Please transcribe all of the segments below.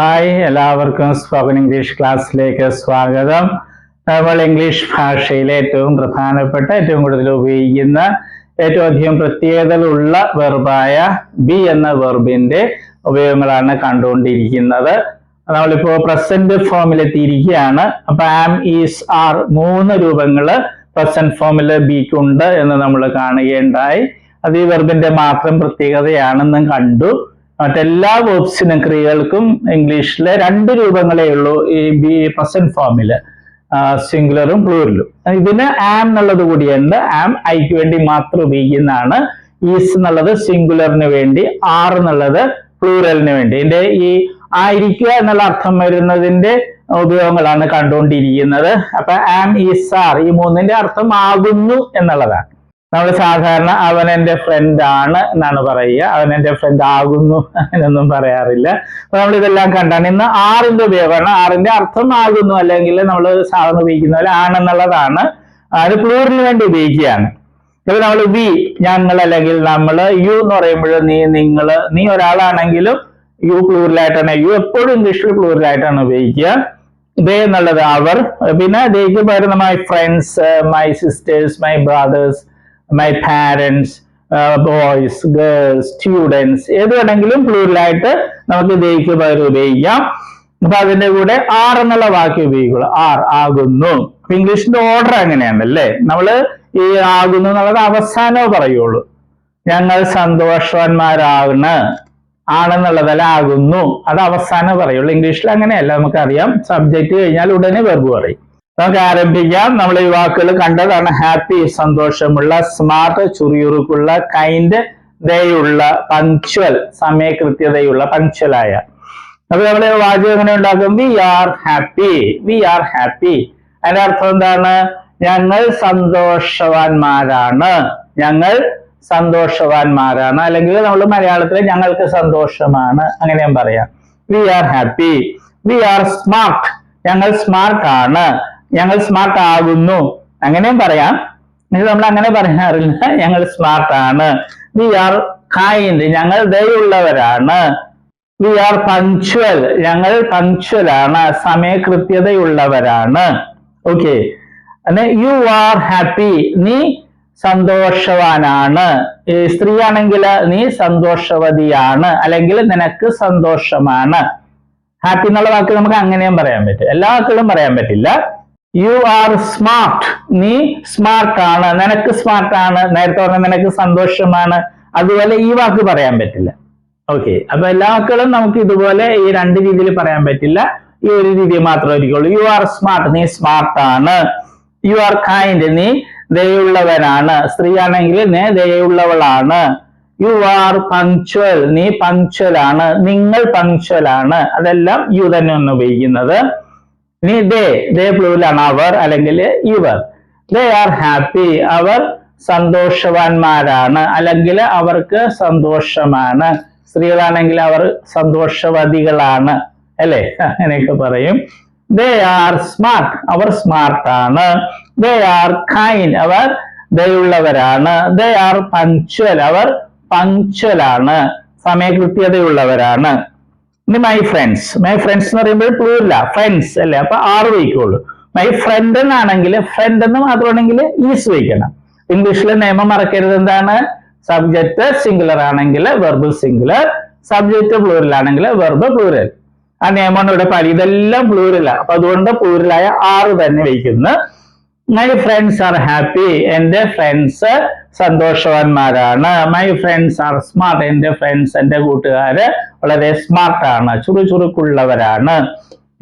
Hi, എല്ലാവർക്കും spoken English ക്ലാസ്സിലേക്ക് സ്വാഗതം. നമ്മൾ ഇംഗ്ലീഷ് ഭാഷയിലെ ഏറ്റവും പ്രധാനപ്പെട്ട, ഏറ്റവും കൂടുതൽ ഉപയോഗിക്കുന്ന, ഏറ്റവും അധികം പ്രത്യേകതകളുള്ള വെർബായ ബി എന്ന വെർബിന്റെ ഉപയോഗങ്ങളാണ് കണ്ടുകൊണ്ടിരിക്കുന്നത്. നമ്മളിപ്പോ പ്രസന്റ് ഫോമിലെത്തിയിരിക്കുകയാണ്. അപ്പൊ ആം, ഈസ്, ആർ മൂന്ന് രൂപങ്ങള് പ്രസന്റ് ഫോമില് ബിക്കുണ്ട് എന്ന് നമ്മൾ കാണുകയുണ്ടായി. അത് ഈ വെർബിന്റെ മാത്രം പ്രത്യേകതയാണെന്നും കണ്ടു. മറ്റെല്ലാ വേർബ്സിനും, ക്രിയകൾക്കും ഇംഗ്ലീഷിലെ രണ്ട് രൂപങ്ങളേ ഉള്ളൂ ഈ ബി പ്രസന്റ് ഫോമില്, സിംഗുലറും പ്ലൂറലും. ഇതിന് ആം എന്നുള്ളത് കൂടിയുണ്ട്. ആം ഐക്ക് വേണ്ടി മാത്രം ഉപയോഗിക്കുന്നതാണ്. ഈസ് എന്നുള്ളത് സിംഗുലറിന് വേണ്ടി, ആർ എന്നുള്ളത് പ്ലൂറലിന് വേണ്ടി. ഇതിന്റെ ഈ ആയിരിക്കുക എന്നുള്ള അർത്ഥം വരുന്നതിന്റെ ഉപയോഗങ്ങളാണ് കണ്ടുകൊണ്ടിരിക്കുന്നത്. അപ്പൊ ആം, ഈസ്, ആർ ഈ മൂന്നിന്റെ അർത്ഥം ആകുന്നു എന്നുള്ളതാണ്. നമ്മൾ സാധാരണ അവൻ എൻ്റെ ഫ്രണ്ട് ആണ് എന്നാണ് പറയുക. അവൻ എൻ്റെ ഫ്രണ്ട് ആകുന്നു എന്നൊന്നും പറയാറില്ല. അപ്പൊ നമ്മൾ ഇതെല്ലാം കണ്ടാണ്. ഇന്ന് ആറിന്റെ ഉപയോഗമാണ്. ആറിന്റെ അർത്ഥം ആകുന്നു, അല്ലെങ്കിൽ നമ്മൾ സാധാരണ ഉപയോഗിക്കുന്ന പോലെ ആണെന്നുള്ളതാണ്. അത് പ്ലൂറിന് വേണ്ടി ഉപയോഗിക്കുകയാണ്. ഇപ്പൊ നമ്മൾ വി, ഞങ്ങൾ, അല്ലെങ്കിൽ നമ്മൾ, യു എന്ന് പറയുമ്പോൾ നീ, നിങ്ങൾ, നീ ഒരാളാണെങ്കിലും യു പ്ലൂറിലായിട്ടാണ്. യു എപ്പോഴും ഇംഗ്ലീഷിൽ പ്ലൂറിലായിട്ടാണ് ഉപയോഗിക്കുക. ദേ എന്നുള്ളത് അവർ. പിന്നെ ദേക്ക് പകരം my friends, my sisters, my brothers, my parents, boys, girls, students ഏത് വേണമെങ്കിലും പ്ലൂറലായിട്ട് നമുക്ക് ദേക്ക് പകരം ഉപയോഗിക്കാം. അപ്പൊ അതിന്റെ കൂടെ ആർ എന്നുള്ള വാക്ക് ഉപയോഗിക്കുള്ളൂ. ആർ, ആകുന്നു. ഇംഗ്ലീഷിന്റെ ഓർഡർ അങ്ങനെയാണല്ലേ. നമ്മള് ഈ ആകുന്നു എന്നുള്ളത് അവസാനമേ പറയുള്ളൂ. ഞങ്ങൾ സന്തോഷവാന്മാരാണ്, ആണെന്നുള്ളതല്ല, ആകുന്നു അത് അവസാനം പറയുള്ളൂ. ഇംഗ്ലീഷിൽ അങ്ങനെയല്ല, നമുക്കറിയാം. സബ്ജക്റ്റ് കഴിഞ്ഞാൽ ഉടനെ വെർബ് പറയും. നമുക്ക് ആരംഭിക്കാം. നമ്മൾ ഈ വാക്കുകൾ കണ്ടതാണ്. ഹാപ്പി സന്തോഷമുള്ള, സ്മാർട്ട് ചുറിയുറുക്കുള്ള, കൈൻഡ് ദയുള്ള, പങ്ക്ച്വൽ സമയകൃത്യതയുള്ള, പങ്ക്ച്വലായ. അപ്പൊ നമ്മൾ വാചകം എങ്ങനെ ഉണ്ടാക്കും? We are happy. We are happy. അതിന്റെ അർത്ഥം എന്താണ്? ഞങ്ങൾ സന്തോഷവാന്മാരാണ്. ഞങ്ങൾ സന്തോഷവാന്മാരാണ്. അല്ലെങ്കിൽ നമ്മൾ മലയാളത്തിൽ ഞങ്ങൾക്ക് സന്തോഷമാണ്, അങ്ങനെയും പറയാം. We are happy. We are smart. ഞങ്ങൾ സ്മാർട്ട് ആണ്. ഞങ്ങൾ സ്മാർട്ട് ആകുന്നു, അങ്ങനെയും പറയാം. ഇത് നമ്മൾ അങ്ങനെ പറയാറില്ല. ഞങ്ങൾ സ്മാർട്ട് ആണ്. We are kind. ഞങ്ങൾ ദയുള്ളവരാണ്. We are punctual. ഞങ്ങൾ പങ്ക്ച്വൽ ആണ്, സമയകൃത്യതയുള്ളവരാണ്. ഓക്കെ. You are happy. നീ സന്തോഷവാനാണ്. സ്ത്രീ ആണെങ്കിൽ നീ സന്തോഷവതിയാണ്, അല്ലെങ്കിൽ നിനക്ക് സന്തോഷമാണ്. ഹാപ്പി എന്നുള്ള വാക്ക് നമുക്ക് അങ്ങനെയും പറയാൻ പറ്റും. എല്ലാ വാക്കുകളും പറയാൻ പറ്റില്ല. U are smart. നീ സ്മാർട്ട് ആണ്, നിനക്ക് സ്മാർട്ട് ആണ്. നേരത്തെ പറഞ്ഞ നിനക്ക് സന്തോഷമാണ്. അതുപോലെ ഈ വാക്ക് പറയാൻ പറ്റില്ല. ഓക്കെ. അപ്പൊ എല്ലാ വാക്കുകളും നമുക്ക് ഇതുപോലെ ഈ രണ്ട് രീതിയിൽ പറയാൻ പറ്റില്ല. ഈ ഒരു രീതി മാത്രമേ ഇരിക്കുള്ളൂ. You are smart. നീ സ്മാർട്ട് ആണ്. You are kind. നീ ദയുള്ളവനാണ്. സ്ത്രീ ആണെങ്കിൽ നീ ദയുള്ളവളാണ്. You are punctual. നീ പങ്ക്ച്വൽ ആണ്. നിങ്ങൾ പങ്ക്ച്വൽ ആണ്. അതെല്ലാം യു തന്നെ ഒന്ന് ഉപയോഗിക്കുന്നത്. ഇനി ദേ പ്ലൂരലാണ്. അവർ അല്ലെങ്കിൽ ഇവർ. They are happy. അവർ സന്തോഷവാന്മാരാണ്, അല്ലെങ്കിൽ അവർക്ക് സന്തോഷമാണ്. സ്ത്രീകളാണെങ്കിൽ അവർ സന്തോഷവതികളാണ്, അല്ലെ? അങ്ങനെയൊക്കെ പറയും. They are smart. അവർ സ്മാർട്ടാണ്. They are kind. അവർ ദയുള്ളവരാണ്. They are punctual. അവർ പങ്ക്ച്വലാണ്, സമയകൃത്യതയുള്ളവരാണ്. ഇനി മൈ ഫ്രണ്ട്സ്. മൈ ഫ്രണ്ട്സ് എന്ന് പറയുമ്പോൾ പ്ലൂരല്ല, ഫ്രണ്ട്സ് അല്ലേ. അപ്പൊ ആറ് വയ്ക്കുള്ളൂ. മൈ ഫ്രണ്ട് എന്നാണെങ്കിൽ, ഫ്രണ്ട് എന്ന് മാത്രമാണെങ്കിൽ ഈസ് വയ്ക്കണം. ഇംഗ്ലീഷിലെ നിയമം മറക്കരുത്. എന്താണ്? സബ്ജക്റ്റ് സിംഗുലർ ആണെങ്കിൽ വെർബ് സിംഗുലർ, സബ്ജക്റ്റ് പ്ലൂരൽ ആണെങ്കിൽ വെർബ് പ്ലൂരൽ. ആ നിയമമാണ് ഇവിടെ പറയും. ഇതെല്ലാം പ്ലൂരലാണ്. അപ്പൊ അതുകൊണ്ട് പ്ലൂരലായ ആറ് തന്നെ വയ്ക്കുന്നു. My friends are happy. എന്റെ ഫ്രണ്ട്സ് സന്തോഷവാന്മാരാണ്. My friends are smart. എന്റെ ഫ്രണ്ട്സ്, എന്റെ കൂട്ടുകാര് വളരെ സ്മാർട്ടാണ്, ചുറുചുറുക്കുള്ളവരാണ്.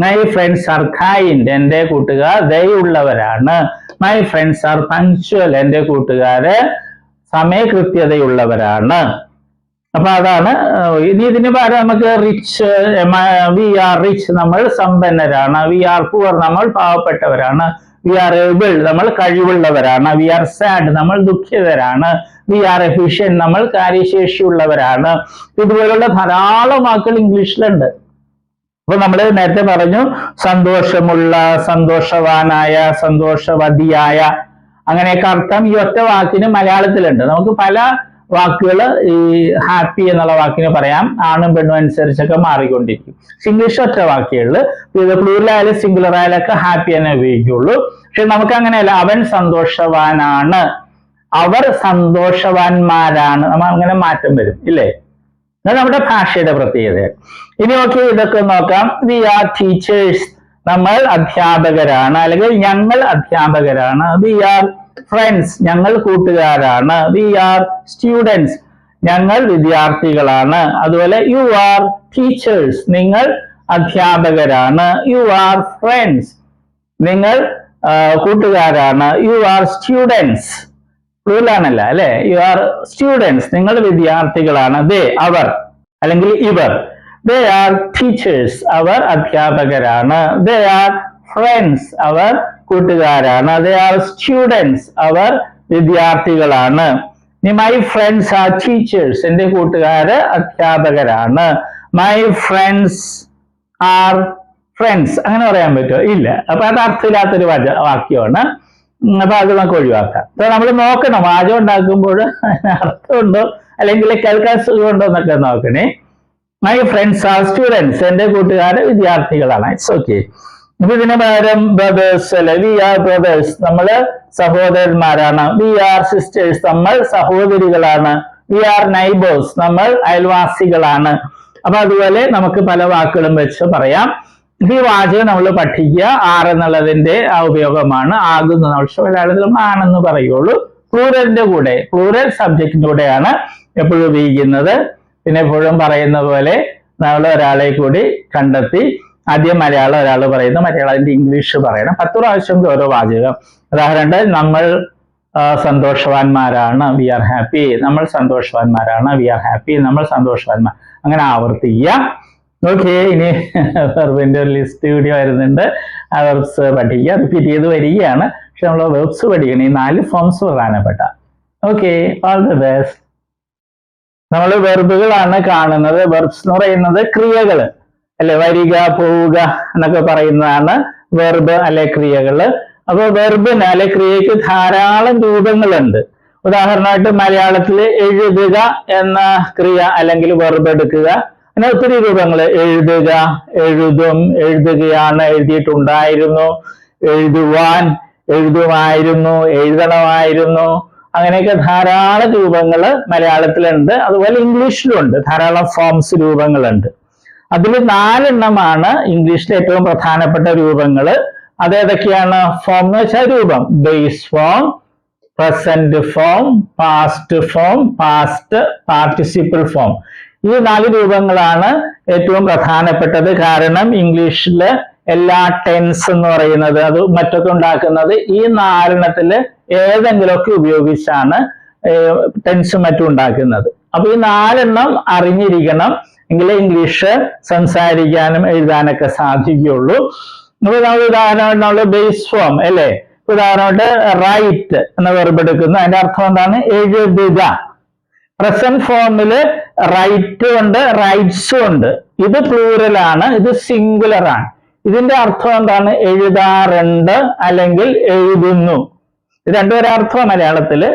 My friends are kind. എന്റെ കൂട്ടുകാർ ദയുള്ളവരാണ്. My friends are punctual. എന്റെ കൂട്ടുകാര് സമയകൃത്യതയുള്ളവരാണ്. അപ്പൊ അതാണ്. ഇനി ഇതിന് പകരം നമുക്ക് റിച്ച്. V are rich. നമ്മൾ സമ്പന്നരാണ്. V are poor. നമ്മൾ പാവപ്പെട്ടവരാണ്. V are able. നമ്മൾ കഴിവുള്ളവരാണ്. V R sad. നമ്മൾ ദുഃഖിതരാണ്. V R efficient. നമ്മൾ കാര്യശേഷിയുള്ളവരാണ്. ഇതുപോലുള്ള ധാരാളം വാക്കുകൾ ഇംഗ്ലീഷിലുണ്ട്. അപ്പൊ നമ്മൾ നേരത്തെ പറഞ്ഞു സന്തോഷമുള്ള, സന്തോഷവാനായ, സന്തോഷവതിയായ, അങ്ങനെയൊക്കെ അർത്ഥം ഈ ഒറ്റ വാക്കിന് മലയാളത്തിലുണ്ട്. നമുക്ക് പല വാക്കുകൾ ഈ ഹാപ്പി എന്നുള്ള വാക്കിന് പറയാം, ആണും പെണ്ണും അനുസരിച്ചൊക്കെ മാറിക്കൊണ്ടിരിക്കും. ഇംഗ്ലീഷ് ഒറ്റ വാക്കുകളിൽ ഇത് പ്ലൂറൽ ആയാലും സിംഗുലർ ആയാലൊക്കെ ഹാപ്പി തന്നെ ഉപയോഗിക്കുള്ളൂ. പക്ഷെ നമുക്ക് അങ്ങനെയല്ല, അവൻ സന്തോഷവാനാണ്, അവർ സന്തോഷവാന്മാരാണ്, നമ്മൾ അങ്ങനെ മാറ്റം വരും ഇല്ലേ? അത് നമ്മുടെ ഭാഷയുടെ പ്രത്യേകത. ഇനി ഓക്കെ, ഇതൊക്കെ നോക്കാം. വി ആർ ടീച്ചേഴ്സ്, നമ്മൾ അധ്യാപകരാണ്, അല്ലെങ്കിൽ ഞങ്ങൾ അധ്യാപകരാണ്. വി ആർ ഫ്രണ്ട്സ്, ഞങ്ങൾ കൂട്ടുകാരാണ്. വി ആർ സ്റ്റുഡൻസ്, ഞങ്ങൾ വിദ്യാർത്ഥികളാണ്. അതുപോലെ യു ആർ ടീച്ചേഴ്സ്, നിങ്ങൾ അധ്യാപകരാണ്. യു ആർ ഫ്രണ്ട്സ്, നിങ്ങൾ കൂട്ടുകാരാണ്. യു ആർ സ്റ്റുഡൻസ്, പ്ലൂറലാണല്ല അല്ലെ? യു ആർ സ്റ്റുഡൻസ്, നിങ്ങൾ വിദ്യാർത്ഥികളാണ്. ദേ, അവർ അല്ലെങ്കിൽ ഇവർ. ദേ ആർ ടീച്ചേഴ്സ്, അവർ അധ്യാപകരാണ്. ദേ ആർ ഫ്രണ്ട്സ്, അവർ കൂട്ടുകാരാണ്. ദേ ആർ സ്റ്റുഡൻസ്, അവർ വിദ്യാർത്ഥികളാണ്. മൈ ഫ്രണ്ട്സ് ആർ ടീച്ചേഴ്സ്, എന്റെ കൂട്ടുകാര് അധ്യാപകരാണ്. മൈ ഫ്രണ്ട്സ് ആർ ഫ്രണ്ട്സ്, അങ്ങനെ പറയാൻ പറ്റുമോ? ഇല്ല. അപ്പൊ അത് അർത്ഥമില്ലാത്തൊരു വാക്യമാണ്. അപ്പൊ അത് നമുക്ക് ഒഴിവാക്കാം. അപ്പൊ നമ്മൾ നോക്കണം, വാചകം ഉണ്ടാക്കുമ്പോൾ അർത്ഥമുണ്ടോ അല്ലെങ്കിൽ കേൾക്കാൻ സുഖമുണ്ടോ എന്നൊക്കെ നോക്കണേ. മൈ ഫ്രണ്ട്സ് ആർ സ്റ്റുഡൻസ്, എന്റെ കൂട്ടുകാര് വിദ്യാർത്ഥികളാണ്. It's okay. അപ്പൊ ഇതിന് പകരം ബ്രദേഴ്സ് അല്ലെ? വി ആർ ബ്രദേഴ്സ്, നമ്മള് സഹോദരന്മാരാണ്. വി ആർ സിസ്റ്റേഴ്സ്, നമ്മൾ സഹോദരികളാണ്. വി ആർ നൈബേഴ്സ്, നമ്മൾ അയൽവാസികളാണ്. അപ്പൊ അതുപോലെ നമുക്ക് പല വാക്കുകളും വെച്ച് പറയാം. ഈ വാചകം നമ്മൾ പഠിക്കുക. ആർ എന്നുള്ളതിന്റെ ആ ഉപയോഗമാണ്. ആകുന്ന പക്ഷെ മലയാളത്തിൽ നമ്മൾ ആണെന്ന് പറയുള്ളൂ. പ്ലൂറലിന്റെ കൂടെ, പ്ലൂറൽ സബ്ജക്റ്റിന്റെ കൂടെയാണ് എപ്പോഴും ഉപയോഗിക്കുന്നത്. പിന്നെ എപ്പോഴും പറയുന്ന പോലെ നമ്മൾ ഒരാളെ കൂടി കണ്ടെത്തി ആദ്യം മലയാളം ഒരാൾ പറയുന്നു, മലയാളത്തിന്റെ ഇംഗ്ലീഷ് പറയണം. 10 പ്രാവശ്യം ഓരോ വാചകം. ഉദാഹരണം, നമ്മൾ സന്തോഷവാന്മാരാണ്, വി ആർ ഹാപ്പി. നമ്മൾ സന്തോഷവാന്മാരാണ്, വി ആർ ഹാപ്പി. നമ്മൾ സന്തോഷവാന്മാർ. അങ്ങനെ ആവർത്തിക്കുക. ഓക്കെ. ഇനി വെർബിന്റെ ഒരു ലിസ്റ്റ് വീഡിയോ വരുന്നുണ്ട്. ആ വെർബ്സ് പഠിക്കുക. റിപ്പീറ്റ് ചെയ്ത് വരികയാണ്. പക്ഷെ നമ്മൾ വെർബ്സ് പഠിക്കണം. ഈ 4 ഫോംസ് പ്രധാനപ്പെട്ട. Okay, all the best. നമ്മൾ വെർബുകളാണ് കാണുന്നത്. വെർബ്സ് എന്ന് പറയുന്നത് ക്രിയകള് അല്ലെ? വരിക, പോവുക എന്നൊക്കെ പറയുന്നതാണ് വെർബ് അല്ലെ ക്രിയകള്. അപ്പൊ വെർബിന് അല്ലെ ക്രിയക്ക് ധാരാളം രൂപങ്ങളുണ്ട്. ഉദാഹരണമായിട്ട് മലയാളത്തിൽ എഴുതുക എന്ന ക്രിയ അല്ലെങ്കിൽ വെർബ് എടുക്കുക, അങ്ങനെ ഒത്തിരി രൂപങ്ങൾ. എഴുതുക, എഴുതും, എഴുതുകയാണ്, എഴുതിയിട്ടുണ്ടായിരുന്നു, എഴുതുവാൻ, എഴുതുമായിരുന്നു, എഴുതണമായിരുന്നു, അങ്ങനെയൊക്കെ ധാരാളം രൂപങ്ങൾ മലയാളത്തിലുണ്ട്. അതുപോലെ ഇംഗ്ലീഷിലുണ്ട് ധാരാളം ഫോംസ്, രൂപങ്ങളുണ്ട്. അതിൽ 4 എണ്ണമാണ് ഇംഗ്ലീഷിലെ ഏറ്റവും പ്രധാനപ്പെട്ട രൂപങ്ങൾ. അതേതൊക്കെയാണ്? ഫോം എന്ന് വെച്ചാൽ രൂപം. Base form, present form, past form, past participle form. ഈ 4 രൂപങ്ങളാണ് ഏറ്റവും പ്രധാനപ്പെട്ടത്. കാരണം ഇംഗ്ലീഷില് എല്ലാ ടെൻസ് എന്ന് പറയുന്നത് അത് മറ്റൊക്കെ ഉണ്ടാക്കുന്നത് ഈ 4 എണ്ണത്തില് ഏതെങ്കിലുമൊക്കെ ഉപയോഗിച്ചാണ് ടെൻസും മറ്റും ഉണ്ടാക്കുന്നത്. അപ്പൊ ഈ 4 എണ്ണം അറിഞ്ഞിരിക്കണം, എങ്കിലേ ഇംഗ്ലീഷ് സംസാരിക്കാനും എഴുതാനൊക്കെ സാധിക്കുകയുള്ളൂ. ഉദാഹരണം നമ്മൾ ബേസ് ഫോം അല്ലെ? ഉദാഹരണമായിട്ട് റൈറ്റ് എന്ന വെർബ് എടുക്കുന്നു. അതിന്റെ അർത്ഥം എന്താണ്? എഴുതുക. പ്രസന്റ് ഫോമില് റൈറ്റ് ഉണ്ട്, റൈറ്റ്സും ഉണ്ട്. ഇത് പ്ലൂറലാണ്, ഇത് സിംഗുലർ ആണ്. ഇതിന്റെ അർത്ഥം എന്താണ്? എഴുതാറുണ്ട് അല്ലെങ്കിൽ എഴുതുന്നു. ഇത് രണ്ടുപേരെ അർത്ഥം മലയാളത്തില്.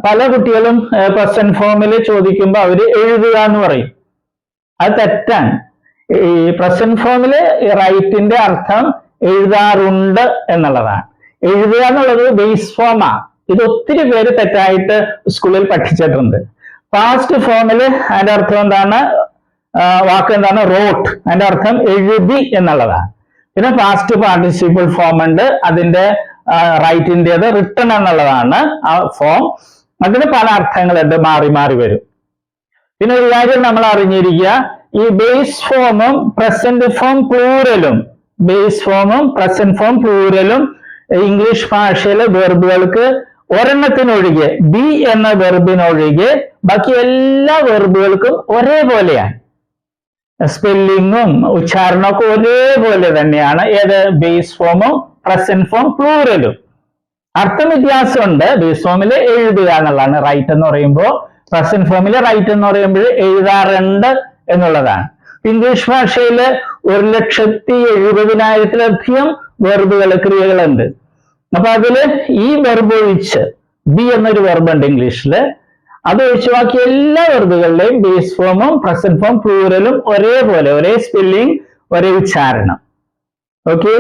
പല കുട്ടികളും പ്രസന്റ് ഫോമിൽ ചോദിക്കുമ്പോൾ അവര് എഴുതുക എന്ന് പറയും. അത് തെറ്റാണ്. ഈ പ്രസന്റ് ഫോമില് റൈറ്റിന്റെ അർത്ഥം എഴുതാറുണ്ട് എന്നുള്ളതാണ്. എഴുതുക എന്നുള്ളത് ബേസ് ഫോമാ. ഇത് ഒത്തിരി പേര് തെറ്റായിട്ട് സ്കൂളിൽ പഠിച്ചിട്ടുണ്ട്. പാസ്റ്റ് ഫോമില് അതിന്റെ അർത്ഥം എന്താണ്? വാക്ക് എന്താണ്? റോട്ട്. അതിന്റെ അർത്ഥം എഴുതി എന്നുള്ളതാണ്. പിന്നെ പാസ്റ്റ് പാർട്ടിസിപ്പിൾ ഫോം ഉണ്ട്, അതിന്റെ റൈറ്റിൻ്റെത് റിട്ടൺ എന്നുള്ളതാണ് ആ ഫോം. അതിന് പല അർത്ഥങ്ങളുണ്ട്, മാറി മാറി വരും. പിന്നെ ഒരു കാര്യം നമ്മൾ അറിഞ്ഞിരിക്കുക, ഈ ബേസ് ഫോമും പ്രസന്റ് ഫോം പ്ലൂറലും, ബേസ് ഫോമും പ്രസന്റ് ഫോം പ്ലൂറലും ഇംഗ്ലീഷ് ഭാഷയിലെ വെർബുകൾക്ക് ഒരെണ്ണത്തിനൊഴികെ, ബി എന്ന വെർബിനൊഴികെ ബാക്കി എല്ലാ വെർബുകൾക്കും ഒരേപോലെയാണ്. സ്പെല്ലിങ്ങും ഉച്ചാരണമൊക്കെ ഒരേപോലെ തന്നെയാണ്. ഏത്? ബേസ് ഫോമും പ്രസന്റ് ഫോം പ്ലൂറലും. അർത്ഥം വ്യത്യാസമുണ്ട്. ബേസ് ഫോമില് എഴുതുക എന്നുള്ളതാണ് റൈറ്റ് എന്ന് പറയുമ്പോൾ, പ്രസന്റ് ഫോമില് റൈറ്റ് എന്ന് പറയുമ്പോൾ എഴുതാറുണ്ട് എന്നുള്ളതാണ്. ഇംഗ്ലീഷ് ഭാഷയില് 1,70,70,000-ലധികം വെർബുകൾ, ക്രിയകളുണ്ട്. അപ്പൊ അതില് ഈ വെർബ് ഒഴിച്ച് ബി എന്നൊരു വെർബ് ഉണ്ട് ഇംഗ്ലീഷില്. അത് ഒഴിച്ചു ബാക്കി എല്ലാ വെർബുകളുടെയും ബേസ് ഫോമും പ്രസന്റ് ഫോം പ്ലൂറലും ഒരേപോലെ, ഒരേ സ്പെല്ലിംഗ്, ഒരേ ഉച്ചാരണം. ഓക്കെ,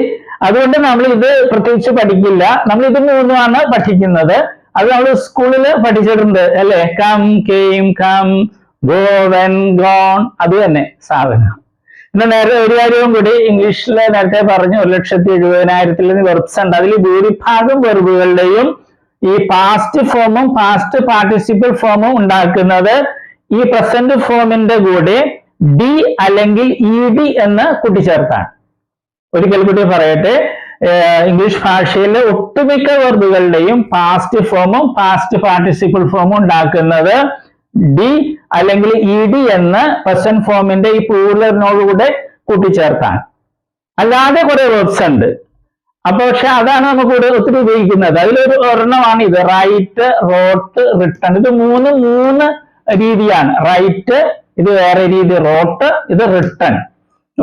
അതുകൊണ്ട് നമ്മൾ ഇത് പ്രത്യേകിച്ച് പഠിക്കില്ല. നമ്മൾ ഇത് മൂന്നുമാണ് പഠിക്കുന്നത്. അത് നമ്മൾ സ്കൂളിൽ പഠിച്ചിട്ടുണ്ട് അല്ലെ? Come, came, come, go, went, gone, അത് തന്നെ സാധനം. പിന്നെ നേരെ ഒരു കാര്യവും കൂടി, ഇംഗ്ലീഷിൽ നേരത്തെ പറഞ്ഞു 1,70,000 വെർബ്സ് ഉണ്ട്. അതിൽ ഭൂരിഭാഗം വെർബുകളുടെയും ഈ പാസ്റ്റ് ഫോമും പാസ്റ്റ് പാർട്ടിസിപ്പിൾ ഫോമും ഉണ്ടാക്കുന്നത് ഈ പ്രസന്റ് ഫോമിന്റെ കൂടെ ഡി അല്ലെങ്കിൽ ഇ ഡി എന്ന് കൂട്ടിച്ചേർത്താണ്. ഒരിക്കൽ കൂടി പറയട്ടെ, ഇംഗ്ലീഷ് ഭാഷയിലെ ഒട്ടുമിക്ക വെർബുകളുടെയും പാസ്റ്റ് ഫോമും പാസ്റ്റ് പാർട്ടിസിപ്പിൾ ഫോമും ഉണ്ടാക്കുന്നത് ഡി അല്ലെങ്കിൽ ഇ ഡി എന്ന് പ്രസന്റ് ഫോമിന്റെ ഈ പ്ലൂറലിനോടുകൂടെ കൂട്ടിച്ചേർത്താണ്. അല്ലാതെ കുറെ വെർബ്സ് ഉണ്ട്. അപ്പൊ പക്ഷെ അതാണ് നമുക്ക് ഒത്തിരി ഉപയോഗിക്കുന്നത്. അതിലൊരു ഒരെണ്ണമാണ് ഇത്, റൈറ്റ്, റോട്ട്, റിട്ടൺ. ഇത് മൂന്ന് രീതിയാണ്. റൈറ്റ്, ഇത് വേറെ രീതി, റോട്ട്, ഇത് റിട്ടൺ.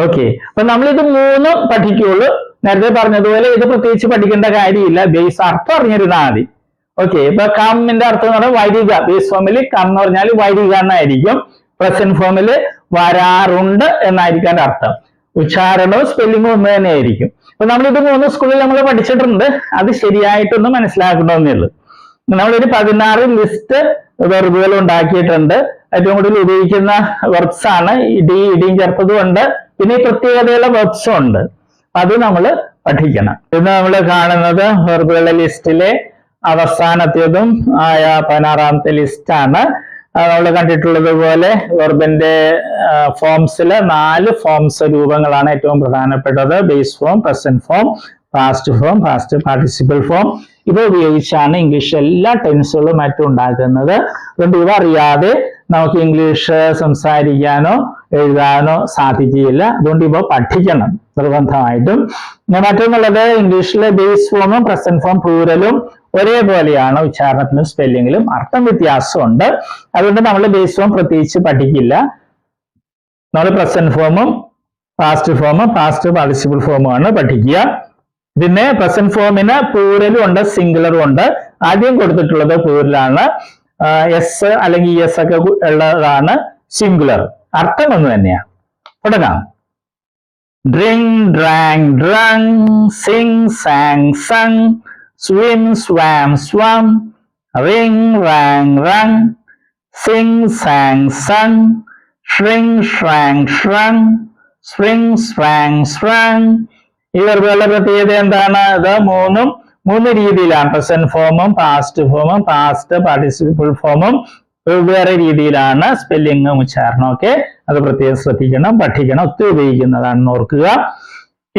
ഓക്കെ, അപ്പൊ നമ്മൾ ഇത് മൂന്നും പഠിക്കുള്ളൂ. നേരത്തെ പറഞ്ഞതുപോലെ ഇത് പ്രത്യേകിച്ച് പഠിക്കേണ്ട കാര്യമില്ല, ബേസ് അർത്ഥം അറിഞ്ഞിരുന്നാൽ മതി. ഓക്കെ, ഇപ്പൊ കമ്മിന്റെ അർത്ഥം എന്ന് പറഞ്ഞാൽ വരിക. ബേസ് ഫോമിൽ കം എന്ന് പറഞ്ഞാൽ വരിക എന്നായിരിക്കും. പ്രസന്റ് ഫോമിൽ വരാറുണ്ട് എന്നായിരിക്കും അതിന്റെ അർത്ഥം. ഉച്ചാരണവും സ്പെല്ലിങ്ങും ഒന്ന് തന്നെ ആയിരിക്കും. അപ്പൊ നമ്മളിത് മൂന്ന് സ്കൂളിൽ നമ്മൾ പഠിച്ചിട്ടുണ്ട്. അത് ശരിയായിട്ടൊന്ന് മനസ്സിലാക്കണമെന്നേ ഉള്ളൂ. നമ്മളൊരു 16 ലിസ്റ്റ് വെർബുകൾ ഉണ്ടാക്കിയിട്ടുണ്ട്. ഏറ്റവും കൂടുതൽ ഉപയോഗിക്കുന്ന വെർബ്സ് ആണ്. ഇടിയും ചേർത്തതും ഉണ്ട്, പിന്നെ ഈ പ്രത്യേകതയുള്ള വെർബ്സും ഉണ്ട്. അത് നമ്മൾ പഠിക്കണം. ഇന്ന് നമ്മൾ കാണുന്നത് വെർബുകളുടെ ലിസ്റ്റിലെ അവസാനത്തേതും ആയ 16ാമത്തെ ലിസ്റ്റാണ്. നമ്മൾ കണ്ടിട്ടുള്ളത് പോലെ വെർബിന്റെ ഫോംസില് 4 ഫോംസ് രൂപങ്ങളാണ് ഏറ്റവും പ്രധാനപ്പെട്ടത്. Base form, present form, past form, past participle form. ഇവ ഉപയോഗിച്ചാണ് ഇംഗ്ലീഷ് എല്ലാ ടെൻസുകളും മറ്റും ഉണ്ടാക്കുന്നത്. അതുകൊണ്ട് ഇവ അറിയാതെ നമുക്ക് ഇംഗ്ലീഷ് സംസാരിക്കാനോ എഴുതാനോ സാധിക്കുകയില്ല. അതുകൊണ്ട് ഇവ പഠിക്കണം നിർബന്ധമായിട്ടും. മറ്റൊന്നുള്ളത്, ഇംഗ്ലീഷിലെ ബേസ് ഫോമും പ്രസന്റ് ഫോം പ്ലൂറലും ഒരേപോലെയാണ് ഉച്ചാരണത്തിലും സ്പെല്ലിങ്ങിലും. അർത്ഥം വ്യത്യാസമുണ്ട്. അതുകൊണ്ട് നമ്മൾ ബേസ് ഫോം പ്രത്യേകിച്ച് പഠിക്കില്ല. നമ്മൾ പ്രസന്റ് ഫോമും പാസ്റ്റ് ഫോമും പാസ്റ്റ് പാർട്ടിസിപ്പിൾ ഫോമുമാണ് പഠിക്കുക. പിന്നെ പ്രസന്റ് ഫോമിന് പ്ലൂറലും ഉണ്ട്, സിംഗുലറും ഉണ്ട്. ആദ്യം കൊടുത്തിട്ടുള്ളത് പ്ലൂറലാണ്. എസ് അല്ലെങ്കിൽ എസ് ഒക്കെ ഉള്ളതാണ് സിംഗുലർ. അർത്ഥം ഒന്ന് തന്നെയാണ്. തുടങ്ങാം. Drink, drank, drunk, sing, sang, sung, swim, swam, swum, ring, rang, rung, sing, sang, sung, shrink, shrank, shrunk, swing, sprang, sprang. ഈ വെർബുകളുടെ പ്രത്യേകത എന്താണ്? ഇത് മൂന്ന് രീതിയിലാണ്. പ്രസന്റ് ഫോമും പാസ്റ്റ് ഫോമും പാസ്റ്റ് പാർട്ടിസിപ്പിൾ ഫോമും വെവ്വേറെ രീതിയിലാണ് സ്പെല്ലിങ്ങും ഉച്ചാരണം ഒക്കെ. അത് പ്രത്യേകം ശ്രദ്ധിക്കണം, പഠിക്കണം. ഒത്തിരി ഉപയോഗിക്കുന്നതാണെന്ന് ഓർക്കുക.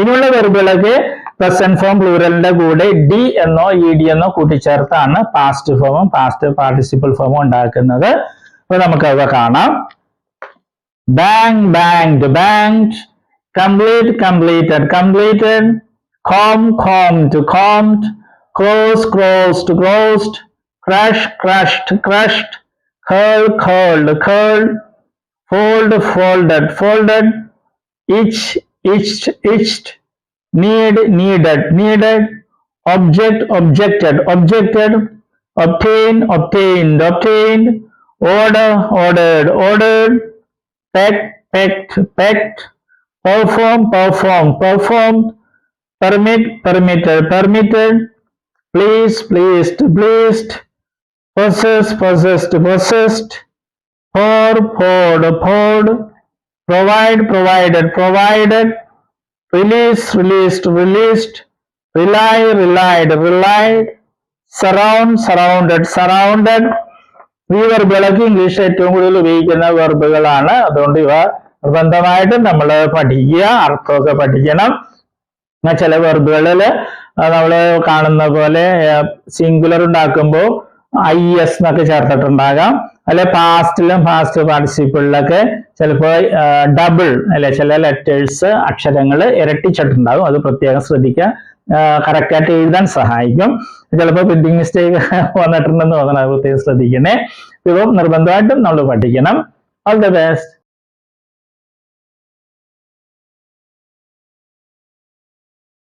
ഇനിയുള്ള വെർബുകളൊക്കെ പ്രസന്റ് ഫോം പ്ലൂറലിന്റെ കൂടെ ഡി എന്നോ ഇ ഡി എന്നോ കൂട്ടിച്ചേർത്താണ് പാസ്റ്റ് ഫോമും പാസ്റ്റ് പാർട്ടിസിപ്പിൾ ഫോമും ഉണ്ടാക്കുന്നത്. അപ്പൊ നമുക്ക് അവ കാണാം. Bank, banked, banked, complete, completed, completed, comb, combed, combed, close, closed, closed, crush, crushed, crushed, curl, curled, curled, fold, folded, folded, itch, itched, itched, need, needed, needed, object, objected, objected, obtain, obtained, obtained, order, ordered, ordered, peck, pecked, pecked, perform, performed, performed, permit, permitted, permitted, please, pleased, pleased, possess, possessed, possessed, pour, poured, poured, provide, provided, provided, release, released, released, rely, relied, relied, surround, surrounded, surrounded. ഈ വെർബുകളൊക്കെ English ഏറ്റവും കൂടുതൽ ഉപയോഗിക്കുന്ന വെർബുകളാണ്. അതുകൊണ്ട് ഇവ നിർബന്ധമായിട്ടും നമ്മൾ പഠിക്കുക, അർത്ഥമൊക്കെ പഠിക്കണം. ചില വെർബുകളിൽ നമ്മൾ കാണുന്ന പോലെ സിംഗുലർ ഉണ്ടാക്കുമ്പോൾ IS എന്നൊക്കെ ചേർത്തിട്ടുണ്ടാകാം. അല്ലെ പാസ്റ്റിലും പാസ്റ്റ് പാർട്ടിസിപ്പിളിലൊക്കെ ചിലപ്പോൾ ഡബിൾ അല്ലെ ചില ലെറ്റേഴ്സ് അക്ഷരങ്ങൾ ഇരട്ടിച്ചിട്ടുണ്ടാകും. അത് പ്രത്യേകം ശ്രദ്ധിക്കുക. കറക്റ്റായിട്ട് എഴുതാൻ സഹായിക്കും. ചിലപ്പോൾ പ്രിന്റിംഗ് മിസ്റ്റേക്ക് വന്നിട്ടുണ്ടെന്ന് തോന്നണം. അത് പ്രത്യേകം ശ്രദ്ധിക്കണേ. ഇപ്പം നിർബന്ധമായിട്ടും നമ്മൾ പഠിക്കണം. All the best.